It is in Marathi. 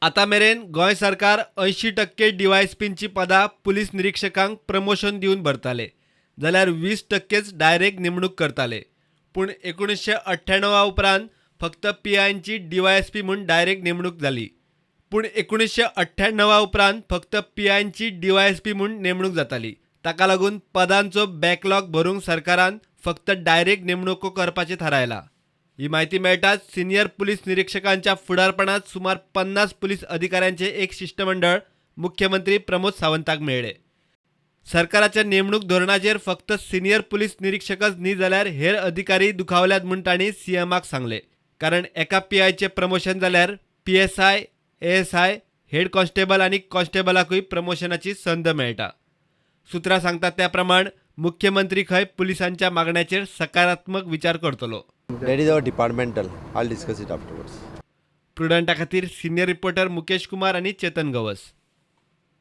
आता मेरेन गोंय सरकार 80% DYSPंची पदां पुलीस निरीक्षकांक प्रमोशन दिवन भरताले, जाल्यार 20%च डायरेक्ट नेमणूक करताले. पूण 1998 उपरांत फक्त PIंची DYSP म्हणून डायरेक्ट नेमणूक जाली. पूण 1998 उपरांत फक्त PIंची DYSP म्हणून नेमणूक जाताली. ताका लागून पदांचो बॅकलॉग भरूंक सरकारान फक्त डायरेक्ट नेमणुको करपाचें थारायला. ही माहिती मेळटाच सिनियर पुलीस निरीक्षकांच्या फुडारपणात सुमार 50 पुलीस अधिकाऱ्यांचे एक शिष्टमंडळ मुख्यमंत्री प्रमोद सावंताक मेळ्ळे. सरकाराच्या नेमणूक धोरणाचेर फक्त सिनियर पुलीस निरीक्षकच न्ही जाल्यार हेर अधिकारी दुखावल्यात म्हूण तांणी CMक सांगले. कारण एका PIचे प्रमोशन जाल्यार PSI, ASI, हेड कॉन्स्टेबल आनी कॉन्स्टेबलाकूय प्रमोशनाची संद मेळटा. सुत्रां सांगतात त्या प्रमाण मुख्यमंत्री खंय पुलिसांच्या मागण्याचेर सकारात्मक विचार करतलो. That is our departmental. I'll discuss it afterwards. प्रुडंटा खातीर सिनियर रिपोर्टर मुकेश कुमार आनी चेतन गवस.